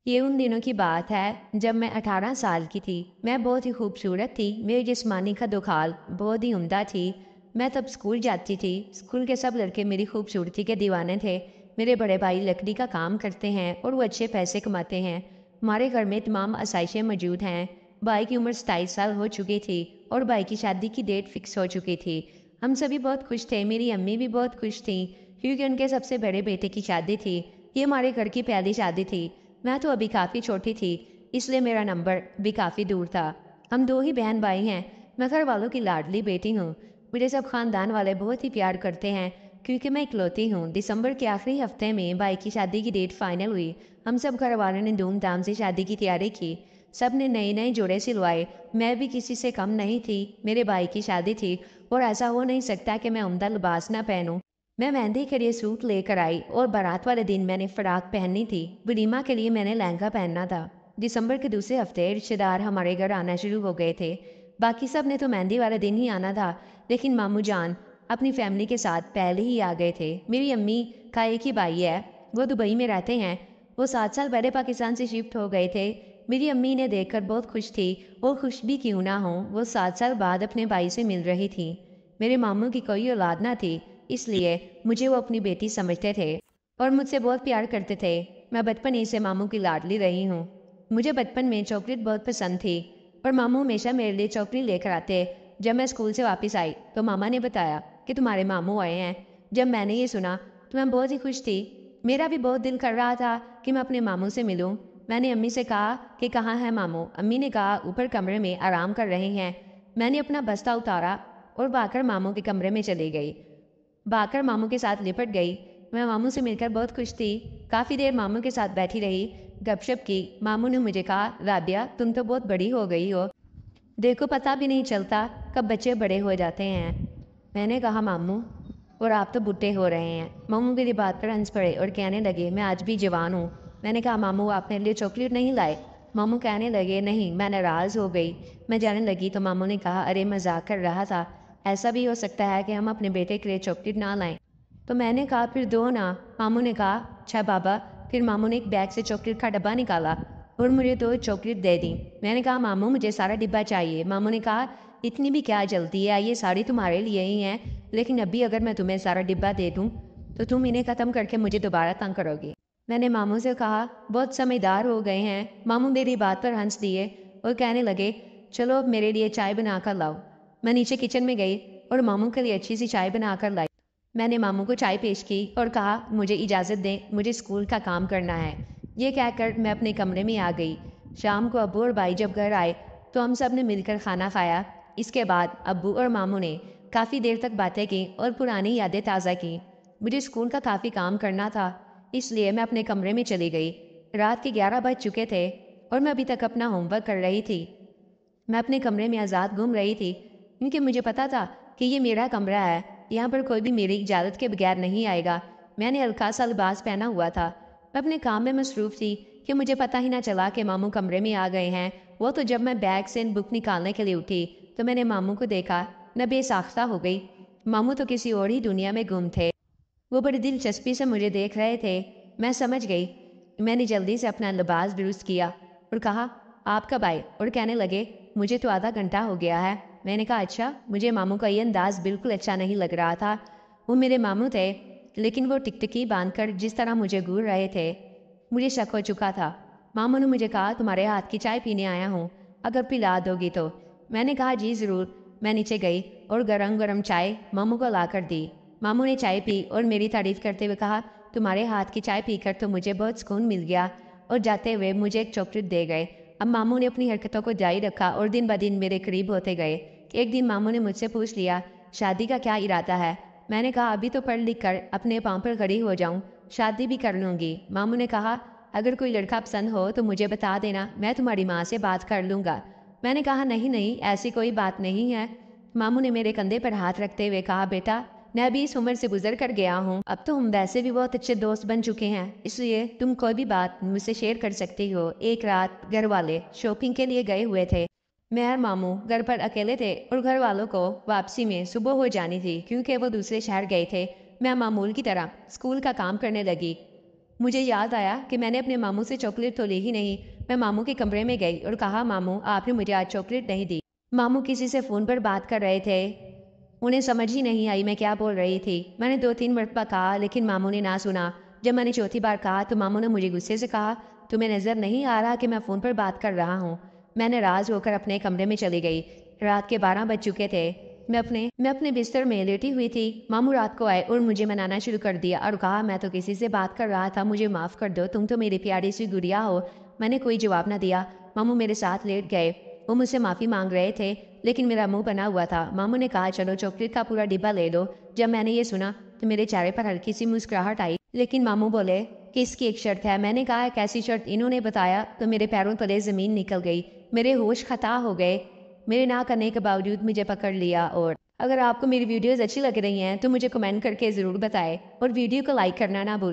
ये उन दिनों की बात है जब मैं 18 साल की थी। मैं बहुत ही खूबसूरत थी। मेरी जिस्मानी खदोखाल बहुत ही उम्दा थी। मैं तब स्कूल जाती थी। स्कूल के सब लड़के मेरी खूबसूरती के दीवाने थे। मेरे बड़े भाई लकड़ी का काम करते हैं और वो अच्छे पैसे कमाते हैं। हमारे घर में तमाम आसाइशें मौजूद हैं। भाई की उम्र 27 साल हो चुकी थी और भाई की शादी की डेट फिक्स हो चुकी थी। हम सभी बहुत खुश थे। मेरी अम्मी भी बहुत खुश थी क्योंकि उनके सबसे बड़े बेटे की शादी थी। ये हमारे घर की पहली शादी थी। मैं तो अभी काफ़ी छोटी थी, इसलिए मेरा नंबर भी काफ़ी दूर था। हम दो ही बहन भाई हैं। मैं घर वालों की लाडली बेटी हूँ। मुझे सब खानदान वाले बहुत ही प्यार करते हैं क्योंकि मैं इकलौती हूँ। दिसंबर के आखिरी हफ्ते में भाई की शादी की डेट फाइनल हुई। हम सब घर वालों ने धूमधाम से शादी की तैयारी की। सब ने नए नए जोड़े सिलवाए। मैं भी किसी से कम नहीं थी। मेरे भाई की शादी थी और ऐसा हो नहीं सकता कि मैं उम्दा लिबास ना पहनूं। मैं मेहंदी के लिए सूट लेकर आई और बारात वाले दिन मैंने फ्राक पहननी थी। वलीमा के लिए मैंने लहंगा पहनना था। दिसंबर के दूसरे हफ्ते रिश्तेदार हमारे घर आना शुरू हो गए थे। बाकी सब ने तो मेहंदी वाले दिन ही आना था, लेकिन मामू जान अपनी फैमिली के साथ पहले ही आ गए थे। मेरी अम्मी का एक ही भाई है, वो दुबई में रहते हैं। वो 7 साल पहले पाकिस्तान से शिफ्ट हो गए थे। मेरी अम्मी इन्हें देखकर बहुत खुश थी। वो खुश भी क्यों ना हो, वो 7 साल बाद अपने भाई से मिल रही थी। मेरे मामू की कोई औलाद ना थी, इसलिए मुझे वो अपनी बेटी समझते थे और मुझसे बहुत प्यार करते थे। मैं बचपन ही से मामू की लाडली रही हूँ। मुझे बचपन में चॉकलेट बहुत पसंद थी और मामू हमेशा मेरे लिए चॉकलेट लेकर आते। जब मैं स्कूल से वापस आई तो मामा ने बताया कि तुम्हारे मामू आए हैं। जब मैंने ये सुना तो मैं बहुत ही खुश थी। मेरा भी बहुत दिल कर रहा था कि मैं अपने मामू से मिलूं। मैंने अम्मी से कहा कि कहाँ है मामू। अम्मी ने कहा ऊपर कमरे में आराम कर रहे हैं। मैंने अपना बस्ता उतारा और भागकर मामू के कमरे में चली गई। भागकर मामू के साथ लिपट गई। मैं मामू से मिलकर बहुत खुश थी। काफ़ी देर मामू के साथ बैठी रही, गपशप की। मामू ने मुझे कहा, राबिया तुम तो बहुत बड़ी हो गई हो, देखो पता भी नहीं चलता कब बच्चे बड़े हो जाते हैं। मैंने कहा मामू, और आप तो बुढ़े हो रहे हैं। मामू मेरी बात पर हंस पड़े और कहने लगे मैं आज भी जवान हूँ। मैंने कहा मामू आप मेरे लिए चॉकलेट नहीं लाए। मामू कहने लगे नहीं, मैं नाराज़ हो गई। मैं जाने लगी तो मामू ने कहा अरे मजाक कर रहा था, ऐसा भी हो सकता है कि हम अपने बेटे के लिए चॉकलेट ना लाएं। तो मैंने कहा फिर दो ना। मामू ने कहा अच्छा बाबा। फिर मामू ने एक बैग से चॉकलेट का डब्बा निकाला और मुझे 2 चॉकलेट दे दी। मैंने कहा मामू मुझे सारा डिब्बा चाहिए। मामू ने कहा इतनी भी क्या जल्दी है, ये सारी तुम्हारे लिए ही हैं, लेकिन अभी अगर मैं तुम्हें सारा डिब्बा दे दूँ तो तुम इन्हें ख़त्म करके मुझे दोबारा तंग करोगी। मैंने मामू से कहा बहुत समझदार हो गए हैं। मामू मेरी बात पर हंस दिए और कहने लगे चलो अब मेरे लिए चाय बना कर लाओ। मैं नीचे किचन में गई और मामू के लिए अच्छी सी चाय बना कर लाई। मैंने मामू को चाय पेश की और कहा मुझे इजाज़त दें, मुझे स्कूल का काम करना है। ये कहकर मैं अपने कमरे में आ गई। शाम को अब्बू और भाई जब घर आए तो हम सब ने मिलकर खाना खाया। इसके बाद अब्बू और मामू ने काफ़ी देर तक बातें की और पुरानी यादें ताज़ा की। मुझे स्कूल का काफ़ी काम करना था, इसलिए मैं अपने कमरे में चली गई। रात के 11 बज चुके थे और मैं अभी तक अपना होमवर्क कर रही थी। मैं अपने कमरे में आज़ाद घूम रही थी क्योंकि मुझे पता था कि ये मेरा कमरा है। यहाँ पर कोई भी मेरी इजाज़त के बगैर नहीं आएगा। मैंने हल्का सा लिबास पहना हुआ था। मैं अपने काम में मसरूफ़ थी कि मुझे पता ही ना चला कि मामू कमरे में आ गए हैं। वो तो जब मैं बैग से बुक निकालने के लिए उठी तो मैंने मामू को देखा। मैं बेसाख्ता हो गई। मामू तो किसी और ही दुनिया में गुम थे। वो बड़ी दिलचस्पी से मुझे देख रहे थे। मैं समझ गई। मैंने जल्दी से अपना लिबास दुरुस्त किया और कहा आप कब आए? और कहने लगे मुझे तो आधा घंटा हो गया है। मैंने कहा अच्छा। मुझे मामू का ये अंदाज बिल्कुल अच्छा नहीं लग रहा था। वो मेरे मामू थे, लेकिन वो टिकटिकी बांधकर जिस तरह मुझे घूर रहे थे, मुझे शक हो चुका था। मामू ने मुझे कहा तुम्हारे हाथ की चाय पीने आया हूँ, अगर पिला दोगी तो। मैंने कहा जी ज़रूर। मैं नीचे गई और गरम गरम चाय मामू को ला कर दी। मामू ने चाय पी और मेरी तारीफ करते हुए कहा तुम्हारे हाथ की चाय पीकर तो मुझे बहुत सुकून मिल गया, और जाते हुए मुझे एक चॉकलेट दे गए। अब मामू ने अपनी हरकतों को जारी रखा और दिन ब दिन मेरे करीब होते गए। एक दिन मामू ने मुझसे पूछ लिया शादी का क्या इरादा है। मैंने कहा अभी तो पढ़ लिख कर अपने पाँव पर खड़ी हो जाऊं, शादी भी कर लूँगी। मामू ने कहा अगर कोई लड़का पसंद हो तो मुझे बता देना, मैं तुम्हारी माँ से बात कर लूँगा। मैंने कहा नहीं नहीं, ऐसी कोई बात नहीं है। मामू ने मेरे कंधे पर हाथ रखते हुए कहा बेटा मैं भी इस उम्र से गुजर कर गया हूँ, अब तो हम वैसे भी बहुत अच्छे दोस्त बन चुके हैं, इसलिए तुम कोई भी बात मुझसे शेयर कर सकती हो। एक रात घर वाले शॉपिंग के लिए गए हुए थे। मैं और मामू घर पर अकेले थे और घर वालों को वापसी में सुबह हो जानी थी क्योंकि वो दूसरे शहर गए थे। मैं मामूल की तरह स्कूल का काम करने लगी। مجھے یاد آیا کہ میں نے اپنے ماموں سے چاکلیٹ تو لی ہی نہیں۔ میں ماموں کے کمرے میں گئی اور کہا، ماموں آپ نے مجھے آج چاکلیٹ نہیں دی۔ ماموں کسی سے فون پر بات کر رہے تھے، انہیں سمجھ ہی نہیں آئی میں کیا بول رہی تھی۔ میں نے 2-3 مرتبہ کہا لیکن ماموں نے نہ سنا۔ جب میں نے چوتھی بار کہا تو ماموں نے مجھے غصے سے کہا، تمہیں نظر نہیں آ رہا کہ میں فون پر بات کر رہا ہوں؟ میں ناراض ہو کر اپنے کمرے میں چلی گئی۔ رات کے 12 بج چکے تھے۔ میں اپنے بستر میں لیٹی ہوئی تھی۔ ماموں رات کو آئے اور مجھے منانا شروع کر دیا اور کہا، میں تو کسی سے بات کر رہا تھا، مجھے معاف کر دو، تم تو میری پیاری سی گڑیا ہو۔ میں نے کوئی جواب نہ دیا۔ ماموں میرے ساتھ لیٹ گئے۔ وہ مجھ سے معافی مانگ رہے تھے لیکن میرا منہ بنا ہوا تھا۔ ماموں نے کہا، چلو چاکلیٹ کا پورا ڈبہ لے لو۔ جب میں نے یہ سنا تو میرے چہرے پر ہلکی سی مسکراہٹ آئی، لیکن ماموں بولے کہ اس کی ایک شرط ہے۔ میں نے کہا، کیسی شرط؟ انہوں نے بتایا تو میرے پیروں تلے زمین نکل گئی، میرے ہوش خطا ہو گئے۔ میرے نہ کرنے کے باوجود مجھے پکڑ لیا۔ اور اگر آپ کو میری ویڈیوز اچھی لگ رہی ہیں تو مجھے کمنٹ کر کے ضرور بتائیں اور ویڈیو کو لائک کرنا نہ بھولیں۔